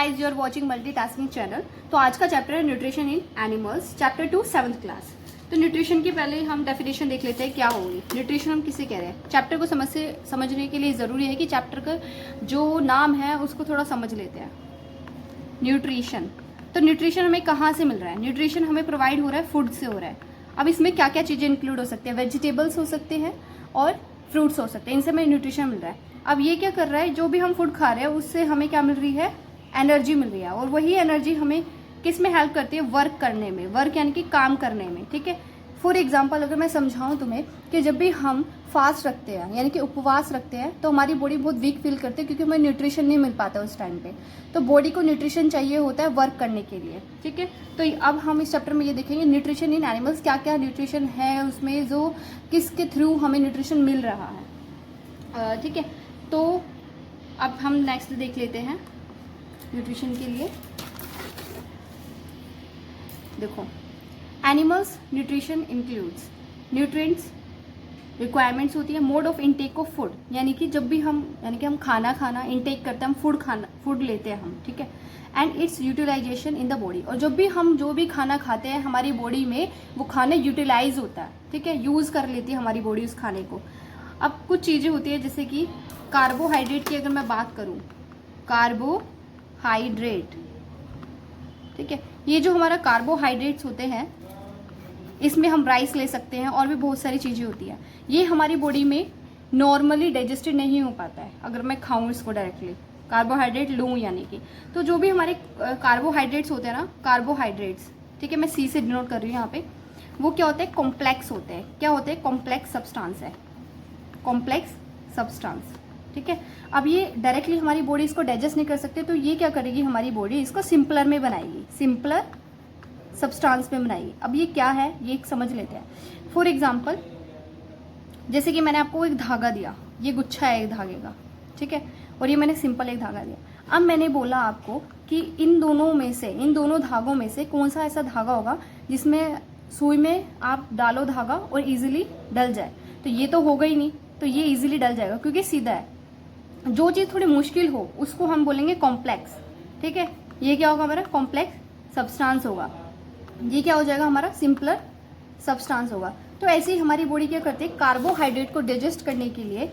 Guys, you are watching multitasking channel. तो आज का चैप्टर है nutrition in animals, chapter 2 7th class. तो न्यूट्रिशन की पहले हम डेफिनेशन देख लेते हैं क्या होगी न्यूट्रिशन, हम किसे कह रहे हैं। चैप्टर को समझने के लिए ज़रूरी है कि चैप्टर का जो नाम है उसको थोड़ा समझ लेते हैं। न्यूट्रिशन, तो न्यूट्रिशन हमें कहाँ से मिल रहा है? न्यूट्रिशन हमें प्रोवाइड हो रहा है फूड से हो रहा है। अब इसमें क्या क्या चीज़ें इंक्लूड हो सकती है? वेजिटेबल्स हो सकते हैं और फ्रूट्स हो सकते हैं, इनसे हमें न्यूट्रिशन मिल रहा है। अब ये क्या कर रहा है, जो भी हम फूड खा रहे हैं उससे हमें क्या मिल रही है? एनर्जी मिल रही है। और वही एनर्जी हमें किस में हेल्प करती है? वर्क करने में, वर्क यानी कि काम करने में। ठीक है, फॉर एग्जाम्पल अगर मैं समझाऊं तुम्हें कि जब भी हम फास्ट रखते हैं यानी कि उपवास रखते हैं तो हमारी बॉडी बहुत वीक फील करती है क्योंकि हमें न्यूट्रिशन नहीं मिल पाता उस टाइम पे। तो बॉडी को न्यूट्रिशन चाहिए होता है वर्क करने के लिए। ठीक है, तो अब हम इस चैप्टर में ये देखेंगे न्यूट्रिशन इन एनिमल्स, क्या क्या न्यूट्रिशन है उसमें, जो किसके थ्रू हमें न्यूट्रिशन मिल रहा है। ठीक है, तो अब हम नेक्स्ट देख लेते हैं न्यूट्रिशन के लिए। देखो, animals nutrition includes nutrients requirements होती है, mode of intake of food यानी कि जब भी हम खाना इनटेक करते हैं, हम फूड लेते हैं हम। ठीक है, and its utilization in the body, और जब भी हम जो भी खाना खाते हैं हमारी बॉडी में वो खाना यूटिलाइज होता है। ठीक है, यूज़ कर लेती है हमारी बॉडी उस खाने को। अब कुछ चीज़ें होती है जैसे कि कार्बोहाइड्रेट की अगर मैं बात करूँ, कार्बोहाइड्रेट, ठीक है, ये जो हमारा कार्बोहाइड्रेट्स होते हैं इसमें हम राइस ले सकते हैं और भी बहुत सारी चीज़ें होती है। ये हमारी बॉडी में नॉर्मली डाइजेस्टेड नहीं हो पाता है अगर मैं खाऊं इसको डायरेक्टली, कार्बोहाइड्रेट लूँ यानी कि। तो जो भी हमारे कार्बोहाइड्रेट्स होते हैं ना, कार्बोहाइड्रेट्स, ठीक है, मैं सी से डिनोट कर रही हूँ यहाँ पे, वो क्या होते हैं? कॉम्प्लेक्स होते हैं। क्या होते हैं? कॉम्प्लेक्स सब्सटेंस है, कॉम्प्लेक्स सब्सटेंस। ठीक है, अब ये डायरेक्टली हमारी बॉडी इसको डाइजेस्ट नहीं कर सकते, तो ये क्या करेगी हमारी बॉडी? इसको सिंपलर में बनाएगी, सिंपलर सब्सटेंस में बनाएगी। अब ये क्या है ये समझ लेते हैं। फॉर एग्जाम्पल जैसे कि मैंने आपको एक धागा दिया, ये गुच्छा है एक धागे का, ठीक है, और ये मैंने सिंपल एक धागा दिया। अब मैंने बोला आपको कि इन दोनों धागों में से कौन सा ऐसा धागा होगा जिसमें सुई में आप डालो धागा और इजीली डल जाए। तो ये तो होगा ही नहीं, तो ये इजीली डल जाएगा क्योंकि सीधा है। जो चीज़ थोड़ी मुश्किल हो उसको हम बोलेंगे कॉम्प्लेक्स। ठीक है, ये क्या होगा? हमारा कॉम्प्लेक्स सब्सटेंस होगा। ये क्या हो जाएगा? हमारा सिंपलर सब्सटेंस होगा। तो ऐसे ही हमारी बॉडी क्या करती है? कार्बोहाइड्रेट को डाइजेस्ट करने के लिए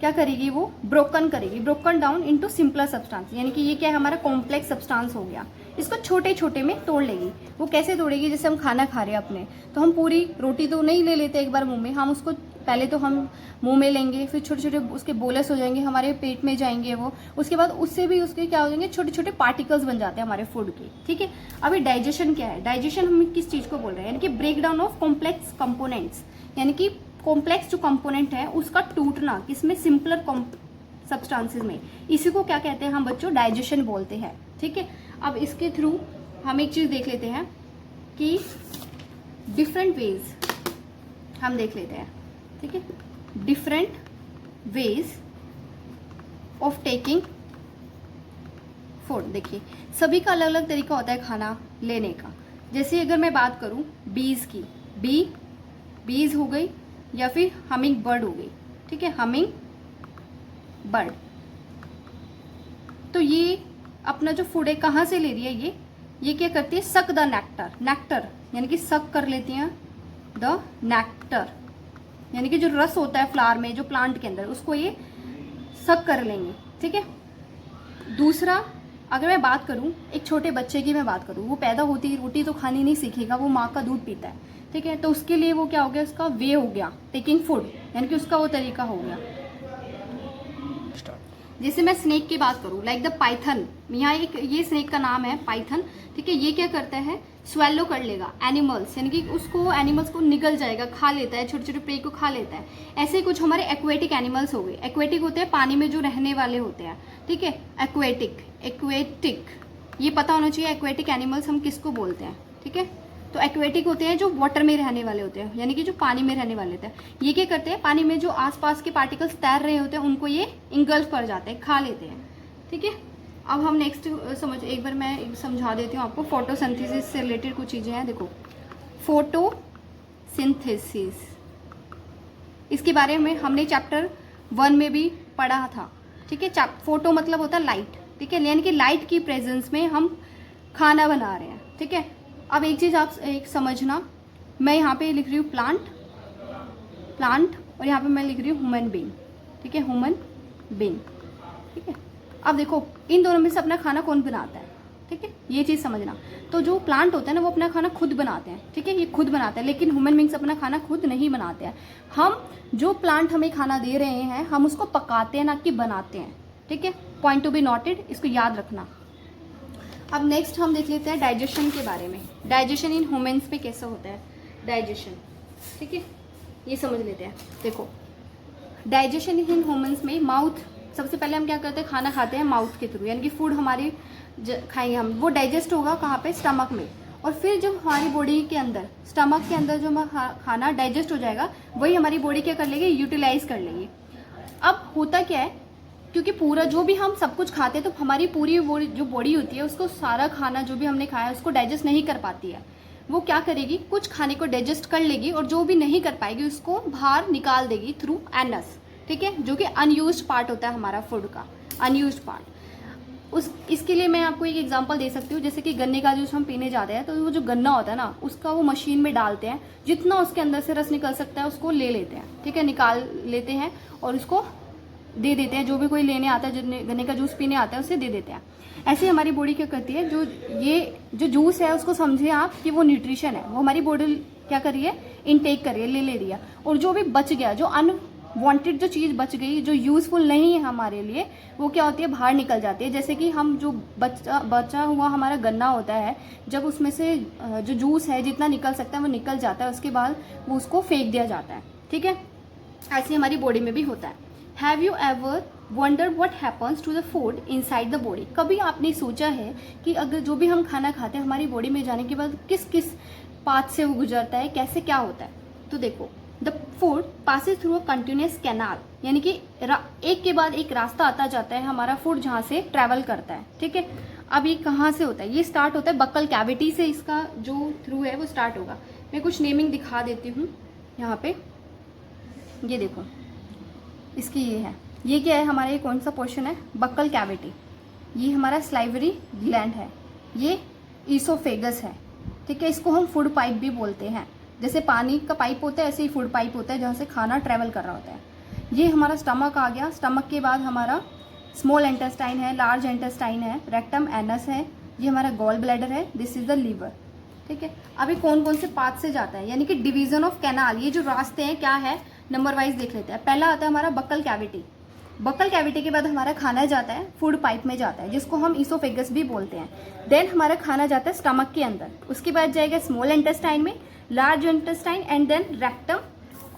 क्या करेगी? वो broken down into simpler substance, यानी कि ये क्या है? हमारा कॉम्प्लेक्स सब्सटेंस हो गया। इसको छोटे छोटे में तोड़ लेगी। वो कैसे तोड़ेगी? जैसे हम खाना खा रहे हैं अपने, तो हम पूरी रोटी तो नहीं ले लेते एक बार मुंह में, हम उसको पहले तो हम मुंह में लेंगे, फिर छोटे छोटे उसके बोलस हो जाएंगे, हमारे पेट में जाएंगे वो, उसके बाद उससे भी उसके क्या हो जाएंगे? छोटे छोटे पार्टिकल्स बन जाते हैं हमारे फूड के। ठीक है, अभी डाइजेशन क्या है? डाइजेशन हम किस चीज़ को बोल रहे हैं? यानी कि break down of complex components, यानी कि कॉम्प्लेक्स जो कंपोनेंट है उसका टूटना, किसमें? सिंपलर सब्सटेंसेस में। इसी को क्या कहते हैं हम बच्चों? डाइजेशन बोलते हैं। ठीक है, अब इसके थ्रू हम एक चीज़ देख लेते हैं कि डिफरेंट वेज हम देख लेते हैं। ठीक है, different ways of taking food. देखिए, सभी का अलग अलग तरीका होता है खाना लेने का। जैसे अगर मैं बात करूं बीज की, बीज हो गई या फिर हमिंग बर्ड हो गई। ठीक है, हमिंग बर्ड, तो ये अपना जो फूड है कहाँ से ले रही है? ये क्या करती है? सक द नेक्टर यानी कि सक कर लेती हैं द नेक्टर, यानी कि जो रस होता है फ्लावर में, जो प्लांट के अंदर, उसको ये सक कर लेंगे। ठीक है, दूसरा अगर मैं बात करूं एक छोटे बच्चे की, मैं बात करूं, वो पैदा होती ही रोटी तो खानी नहीं सीखेगा, वो माँ का दूध पीता है। ठीक है, तो उसके लिए वो क्या हो गया? उसका वे हो गया टेकिंग फूड, यानी कि उसका वो तरीका हो गया। जैसे मैं स्नेक की बात करूं, लाइक द पाइथन, यहाँ एक ये स्नेक का नाम है पाइथन। ठीक है, ये क्या करता है? स्वेलो कर लेगा एनिमल्स, यानी कि उसको एनिमल्स को निगल जाएगा, खा लेता है, छोटे छोटे प्रे को खा लेता है। ऐसे ही कुछ हमारे एक्वेटिक एनिमल्स हो गए। एक्वेटिक होते हैं पानी में जो रहने वाले होते हैं। ठीक है, एक्वेटिक ये पता होना चाहिए एक्वेटिक एनिमल्स हम किसको बोलते हैं। ठीक है, तो एक्वेटिक होते हैं जो वाटर में रहने वाले होते हैं, यानी कि जो पानी में रहने वाले होते हैं। ये क्या करते हैं? पानी में जो आसपास के पार्टिकल्स तैर रहे होते हैं उनको ये इंगल्फ कर जाते हैं, खा लेते हैं। ठीक है, अब हम नेक्स्ट एक बार मैं समझा देती हूँ आपको। फोटोसिंथेसिस से रिलेटेड कुछ चीज़ें हैं। देखो, फोटोसिंथेसिस, इसके बारे में हमने चैप्टर 1 में भी पढ़ा था। ठीक है, फोटो मतलब होता है लाइट, ठीक है, यानी कि लाइट की प्रेजेंस में हम खाना बना रहे हैं। ठीक है, अब एक चीज़ आप एक समझना, मैं यहाँ पे लिख रही हूँ प्लांट और यहाँ पे मैं लिख रही हूँ ह्यूमन बीइंग। ठीक है, ह्यूमन बीइंग। ठीक है, अब देखो इन दोनों में से अपना खाना कौन बनाता है। ठीक है, ये चीज़ समझना। तो जो प्लांट होता है ना वो अपना खाना खुद बनाते हैं। ठीक है, ये खुद बनाते हैं, लेकिन ह्यूमन बीइंग्स अपना खाना खुद नहीं बनाते हैं। हम जो प्लांट हमें खाना दे रहे हैं हम उसको पकाते हैं, ना कि बनाते हैं। ठीक है, पॉइंट टू बी नोटेड, इसको याद रखना। अब नेक्स्ट हम देख लेते हैं डाइजेशन के बारे में। डाइजेशन इन ह्यूमन्स पे कैसा होता है डाइजेशन। ठीक है, ये समझ लेते हैं। देखो डाइजेशन इन ह्यूमन्स में माउथ, सबसे पहले हम क्या करते हैं, खाना खाते हैं माउथ के थ्रू, यानी कि फूड हमारी खाएंगे हम, वो डाइजेस्ट होगा कहाँ पे, स्टमक में। और फिर जब हमारी बॉडी के अंदर, स्टमक के अंदर जो खाना डाइजेस्ट हो जाएगा वही हमारी बॉडी क्या कर लेगी, यूटिलाइज कर लेगी। अब होता क्या है, क्योंकि पूरा जो भी हम सब कुछ खाते हैं तो हमारी पूरी जो बॉडी होती है उसको सारा खाना जो भी हमने खाया है उसको डाइजेस्ट नहीं कर पाती है। वो क्या करेगी, कुछ खाने को डाइजेस्ट कर लेगी और जो भी नहीं कर पाएगी उसको बाहर निकाल देगी थ्रू एनस। ठीक है, जो कि अनयूज्ड पार्ट होता है हमारा फूड का, अनयूज्ड पार्ट। इसके लिए मैं आपको एक एग्जांपल दे सकती हूँ। जैसे कि गन्ने का जूस हम पीने जाते हैं तो वो जो गन्ना होता है ना उसका वो मशीन में डालते हैं, जितना उसके अंदर से रस निकल सकता है उसको ले लेते हैं। ठीक है, निकाल लेते हैं और उसको दे देते हैं, जो भी कोई लेने आता है, गन्ने का जूस पीने आता है उसे दे देते हैं। ऐसे हमारी बॉडी क्या करती है, जो जूस है उसको समझे आप कि वो न्यूट्रिशन है, वो हमारी बॉडी क्या कर रही है, इनटेक कर रही है, ले रही है। और जो भी बच गया, जो अनवांटेड जो चीज़ बच गई, जो यूजफुल नहीं है हमारे लिए, वो क्या होती है, बाहर निकल जाती है। जैसे कि हम जो बचा हुआ हमारा गन्ना होता है, जब उसमें से जो जूस है जितना निकल सकता है वो निकल जाता है, उसके बाद वो उसको फेंक दिया जाता है। ठीक है, ऐसे हमारी बॉडी में भी होता है। Have you ever wonder what happens to the food inside the body. कभी आपने सोचा है कि अगर जो भी हम खाना खाते हैं हमारी बॉडी में जाने के बाद किस किस पाथ से वो गुजरता है, कैसे क्या होता है। तो देखो, the food passes through a continuous canal, यानी कि एक के बाद एक रास्ता आता जाता है हमारा फूड जहाँ से ट्रैवल करता है। ठीक है, अब ये कहाँ से होता है, ये स्टार्ट होता है बक्कल कैविटी से, इसका जो थ्रू है वो स्टार्ट होगा। मैं कुछ नेमिंग दिखा देती हूँ यहाँ पे। ये देखो इसकी ये क्या है, हमारा ये कौन सा पोर्शन है, बक्कल कैविटी। ये हमारा स्लाइवरी ग्लैंड है, ये ईसोफेगस है। ठीक है, इसको हम फूड पाइप भी बोलते हैं। जैसे पानी का पाइप होता है ऐसे ही फूड पाइप होता है जहाँ से खाना ट्रेवल कर रहा होता है। ये हमारा स्टमक आ गया। स्टमक के बाद हमारा स्मॉल इंटेस्टाइन है, लार्ज इंटेस्टाइन है, रेक्टम, एनस है, ये हमारा गॉल ब्लैडर है, दिस इज द लीवर। ठीक है, अभी कौन कौन से पाथ से जाता है, यानी कि डिवीजन ऑफ कैनाल, ये जो रास्ते हैं क्या है, नंबर वाइज देख लेते हैं। पहला आता है हमारा बक्कल कैविटी। बक्कल कैविटी के बाद हमारा खाना जाता है फूड पाइप में जाता है, जिसको हम ईसोफेगस भी बोलते हैं। देन हमारा खाना जाता है स्टमक के अंदर, उसके बाद जाएगा स्मॉल इंटेस्टाइन में, large intestine and then rectum,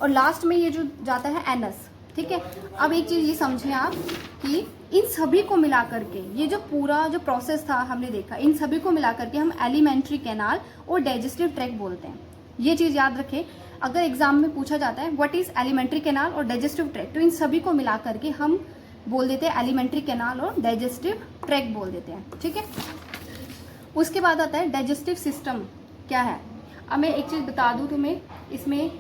और लास्ट में ये जो जाता है एनस। ठीक है, अब एक चीज़ ये समझें आप कि इन सभी को मिला करके, ये जो पूरा जो प्रोसेस था हमने देखा, इन सभी को मिला करके हम एलिमेंट्री कैनाल और डाइजेस्टिव ट्रैक्ट बोलते हैं। ये चीज़ याद रखें, अगर एग्जाम में पूछा जाता है व्हाट इज एलिमेंट्री कैनाल और डाइजेस्टिव ट्रैक्ट, तो इन सभी को मिला करके हम बोल देते हैं एलिमेंट्री कैनाल और डाइजेस्टिव ट्रैक्ट बोल देते हैं। ठीक है, उसके बाद आता है डाइजेस्टिव सिस्टम क्या है। अब मैं एक चीज़ बता दूं तुम्हें, इसमें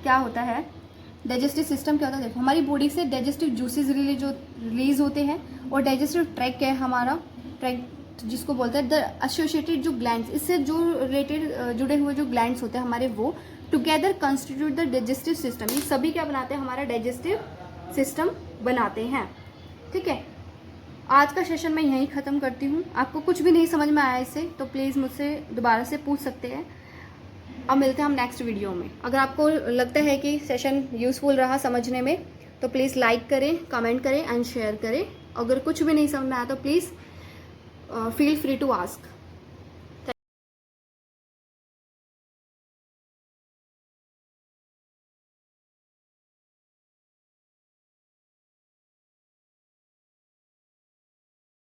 क्या होता है, डाइजेस्टिव सिस्टम क्या होता है। देखो, हमारी बॉडी से डाइजेस्टिव जूसेस रिलीज होते हैं, और डाइजेस्टिव ट्रैक्ट है हमारा ट्रैक्ट, जिसको बोलते हैं द एसोसिएटेड जो ग्लैंड्स, इससे जो रिलेटेड जुड़े हुए जो ग्लैंड्स होते हैं हमारे, वो together constitute the digestive system. ये सभी क्या बनाते हैं, हमारा डाइजेस्टिव सिस्टम बनाते हैं। ठीक है, आज का सेशन मैं यहीं ख़त्म करती हूँ। आपको कुछ भी नहीं समझ में आया इससे तो प्लीज़ मुझसे दोबारा से पूछ सकते हैं। अब मिलते हैं हम नेक्स्ट वीडियो में। अगर आपको लगता है कि सेशन यूज़फुल रहा समझने में तो प्लीज़ लाइक करें, कमेंट करें एंड शेयर करें। अगर कुछ भी नहीं समझ में आया तो please feel free to ask.